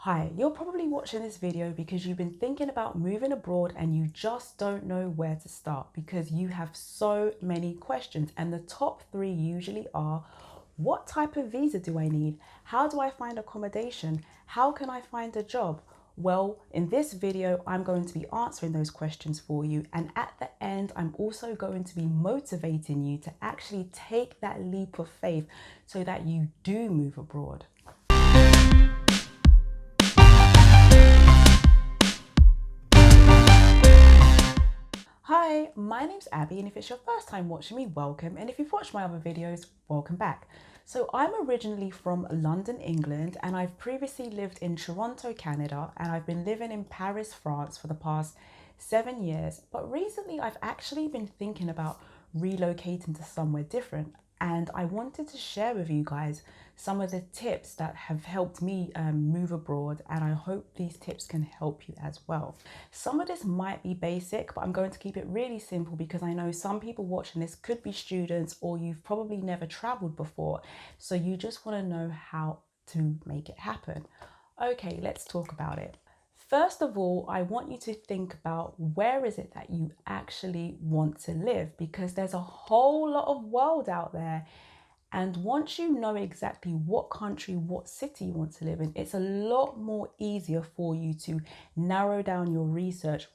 Hi, you're probably watching this video because you've been thinking about moving abroad and you just don't know where to start because you have so many questions. And the top three usually are: what type of visa do I need? How do I find accommodation? How can I find a job? Well, in this video, I'm going to be answering those questions for you. And at the end, I'm also going to be motivating you to actually take that leap of faith so that you do move abroad. Hi, my name's Abby, and if it's your first time watching me, welcome. And if you've watched my other videos, welcome back. So I'm originally from London, England, and I've previously lived in Toronto, Canada, and I've been living in Paris, France for the past 7 years. But recently I've actually been thinking about relocating to somewhere different. And I wanted to share with you guys some of the tips that have helped me move abroad, and I hope these tips can help you as well. Some of this might be basic, but I'm going to keep it really simple because I know some people watching this could be students or you've probably never traveled before. So you just want to know how to make it happen. Okay, let's talk about it. First of all, I want you to think about where is it that you actually want to live, because there's a whole lot of world out there. And once you know exactly what country, what city you want to live in, it's a lot more easier for you to narrow down your research.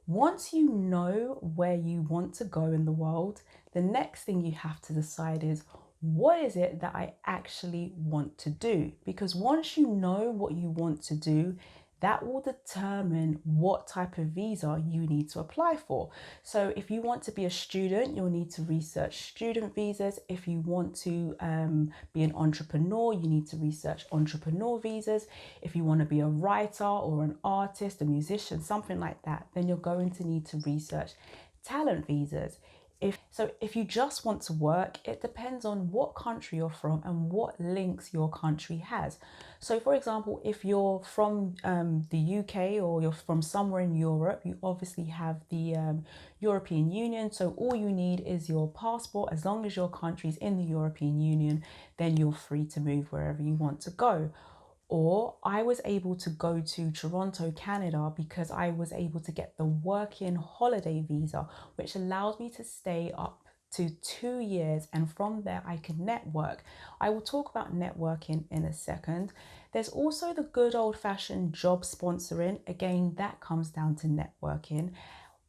Once you know where you want to go in the world, the next thing you have to decide is, what is it that I actually want to do? Because once you know what you want to do, that will determine what type of visa you need to apply for. So if you want to be a student, you'll need to research student visas. If you want to be an entrepreneur, you need to research entrepreneur visas. If you want to be a writer or an artist, a musician, something like that, then you're going to need to research talent visas. If you just want to work, it depends on what country you're from and what links your country has. So for example, if you're from the UK or you're from somewhere in Europe, you obviously have the European Union. So all you need is your passport. As long as your country's in the European Union, then you're free to move wherever you want to go. Or I was able to go to Toronto, Canada, because I was able to get the working holiday visa, which allows me to stay up to 2 years. And from there, I can network. I will talk about networking in a second. There's also the good old fashioned job sponsoring. Again, that comes down to networking.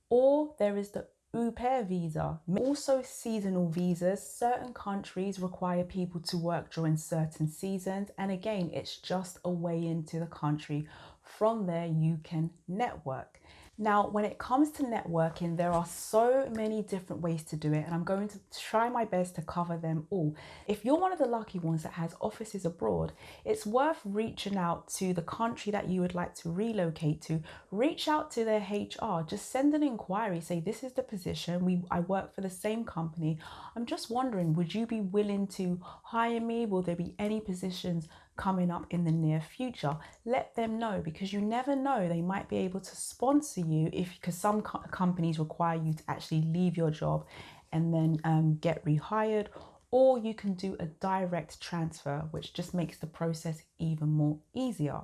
Or there is the au pair visa, also seasonal visas. Certain countries require people to work during certain seasons, and again, it's just a way into the country. From there, you can network. Now, when it comes to networking, there are so many different ways to do it, and I'm going to try my best to cover them all. If you're one of the lucky ones that has offices abroad, it's worth reaching out to the country that you would like to relocate to. Reach out to their HR, just send an inquiry, say, this is the position, I work for the same company. I'm just wondering, would you be willing to hire me? Will there be any positions coming up in the near future? Let them know, because you never know, they might be able to sponsor you, because some companies require you to actually leave your job and then get rehired, or you can do a direct transfer, which just makes the process even more easier.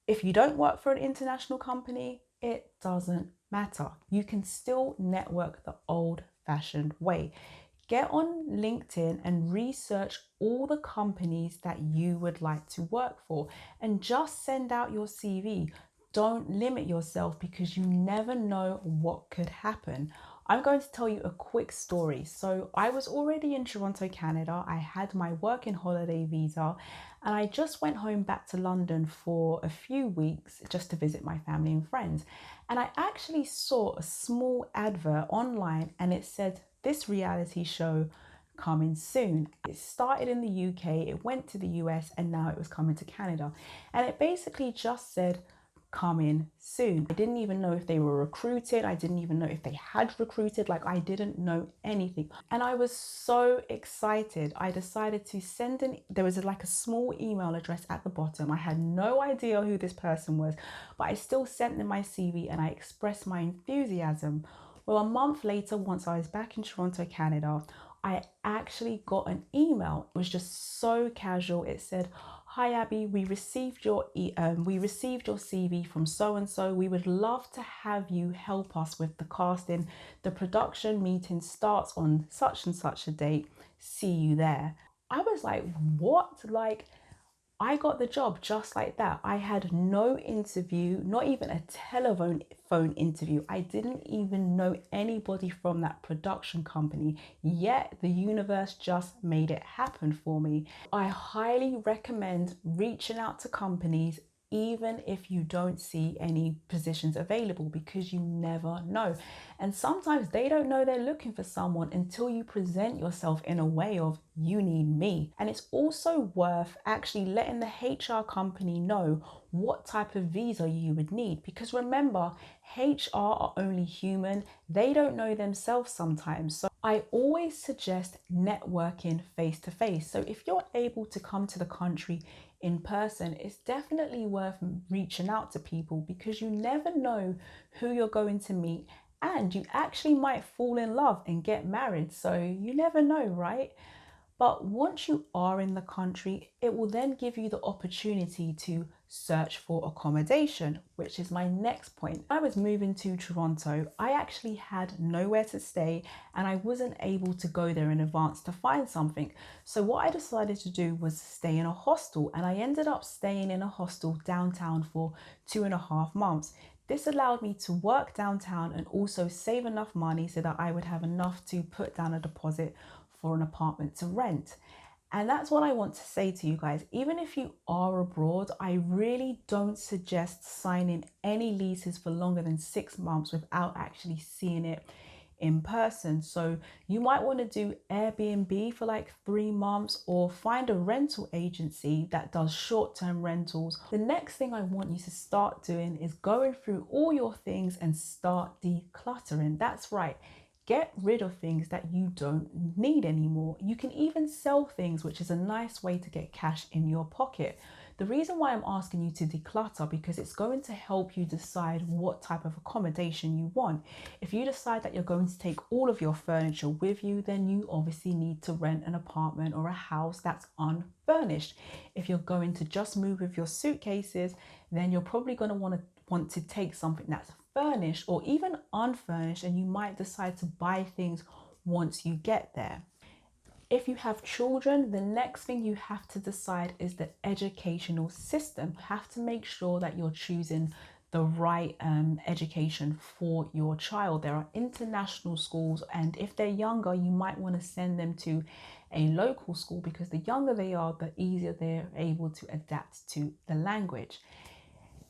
If you don't work for an international company, it doesn't matter. You can still network the old-fashioned way. Get on LinkedIn and research all the companies that you would like to work for, and just send out your CV. Don't limit yourself, because you never know what could happen. I'm going to tell you a quick story. So I was already in Toronto, Canada. I had my working holiday visa, and I just went home back to London for a few weeks just to visit my family and friends. And I actually saw a small advert online, and it said, this reality show coming soon. It started in the UK, it went to the US, and now it was coming to Canada. And it basically just said, coming soon. I didn't even know if they were recruited. I didn't even know if they had recruited. Like, I didn't know anything. And I was so excited. I decided to there was like a small email address at the bottom. I had no idea who this person was, but I still sent them my CV and I expressed my enthusiasm. Well, a month later, once I was back in Toronto, Canada, I actually got an email. It was just so casual. It said, "Hi Abby, we received your CV from so and so. We would love to have you help us with the casting. The production meeting starts on such and such a date. See you there." I was like, "What?" Like, I got the job just like that. I had no interview, not even a telephone phone interview. I didn't even know anybody from that production company, yet the universe just made it happen for me. I highly recommend reaching out to companies even if you don't see any positions available, because you never know. And sometimes they don't know they're looking for someone until you present yourself in a way of, "You need me." And it's also worth actually letting the HR company know what type of visa you would need, because remember, HR are only human. They don't know themselves sometimes. So I always suggest networking face to face. So if you're able to come to the country in person, it's definitely worth reaching out to people, because you never know who you're going to meet, and you actually might fall in love and get married. So you never know, right? But once you are in the country, it will then give you the opportunity to search for accommodation, which is my next point. I was moving to Toronto. I actually had nowhere to stay and I wasn't able to go there in advance to find something. So what I decided to do was stay in a hostel, and I ended up staying in a hostel downtown for 2.5 months. This allowed me to work downtown and also save enough money so that I would have enough to put down a deposit for an apartment to rent. And that's what I want to say to you guys. Even if you are abroad, I really don't suggest signing any leases for longer than 6 months without actually seeing it in person. So you might want to do Airbnb for like 3 months, or find a rental agency that does short-term rentals. The next thing I want you to start doing is going through all your things and start decluttering. That's right. Get rid of things that you don't need anymore. You can even sell things, which is a nice way to get cash in your pocket. The reason why I'm asking you to declutter, because it's going to help you decide what type of accommodation you want. If you decide that you're going to take all of your furniture with you, then you obviously need to rent an apartment or a house that's unfurnished. If you're going to just move with your suitcases, then you're probably going to want to take something that's furnished or even unfurnished, and you might decide to buy things once you get there. If you have children, the next thing you have to decide is the educational system. You have to make sure that you're choosing the right education for your child. There are international schools, and if they're younger, you might want to send them to a local school, because the younger they are, the easier they're able to adapt to the language.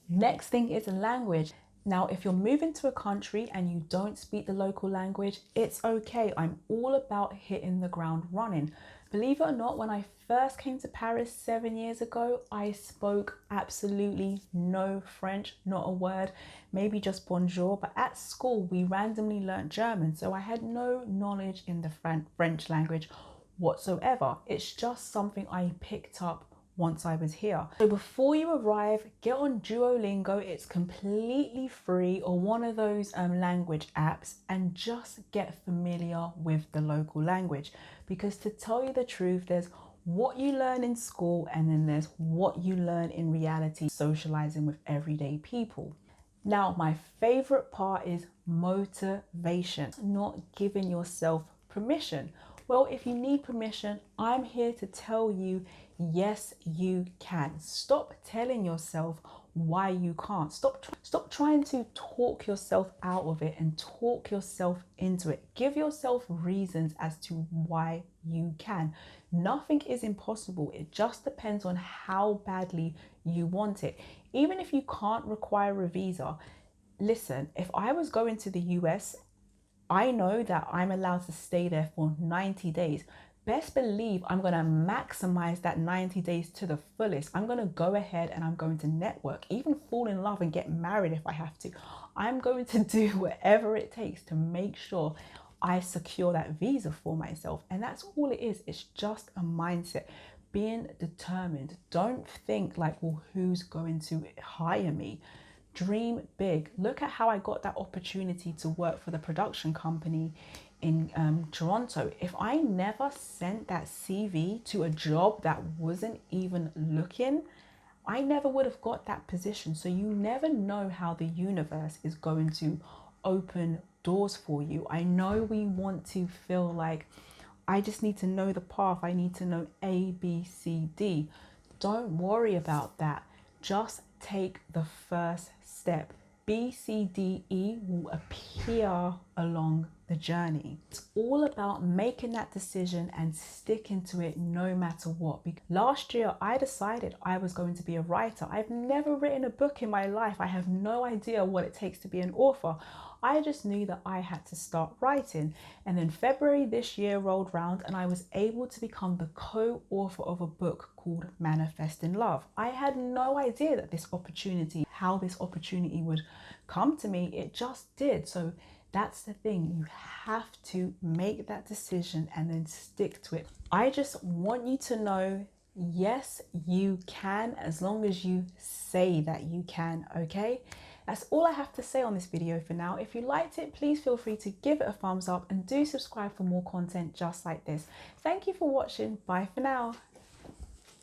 Next thing is language. Now, if you're moving to a country and you don't speak the local language, it's okay. I'm all about hitting the ground running. Believe it or not, when I first came to Paris 7 years ago, I spoke absolutely no French, not a word, maybe just bonjour. But at school, we randomly learned German, so I had no knowledge in the French language whatsoever. It's just something I picked up once I was here. So before you arrive, get on Duolingo. It's completely free, or one of those language apps, and just get familiar with the local language. Because to tell you the truth, there's what you learn in school, and then there's what you learn in reality, socializing with everyday people. Now, my favorite part is motivation, not giving yourself permission. Well, if you need permission, I'm here to tell you, yes, you can. Stop telling yourself why you can't. Stop trying to talk yourself out of it and talk yourself into it. Give yourself reasons as to why you can. Nothing is impossible. It just depends on how badly you want it. Even if you can't require a visa, listen, if I was going to the US, I know that I'm allowed to stay there for 90 days. Best believe I'm going to maximize that 90 days to the fullest. I'm going to go ahead and I'm going to network, even fall in love and get married if I have to. I'm going to do whatever it takes to make sure I secure that visa for myself. And that's all it is. It's just a mindset. Being determined. Don't think like, well, who's going to hire me? Dream big. Look at how I got that opportunity to work for the production company in Toronto. If I never sent that CV to a job that wasn't even looking, I never would have got that position. So you never know how the universe is going to open doors for you. I know we want to feel like I just need to know the path. I need to know A, B, C, D. Don't worry about that. Just take the first step. B, C, D, E will appear along the journey. It's all about making that decision and sticking to it no matter what. Last year, I decided I was going to be a writer. I've never written a book in my life. I have no idea what it takes to be an author. I just knew that I had to start writing. And then February this year rolled round and I was able to become the co-author of a book called Manifesting Love. I had no idea that how this opportunity would come to me. It just did. So that's the thing. You have to make that decision and then stick to it. I just want you to know, yes, you can, as long as you say that you can, okay? That's all I have to say on this video for now. If you liked it, please feel free to give it a thumbs up and do subscribe for more content just like this. Thank you for watching. Bye for now.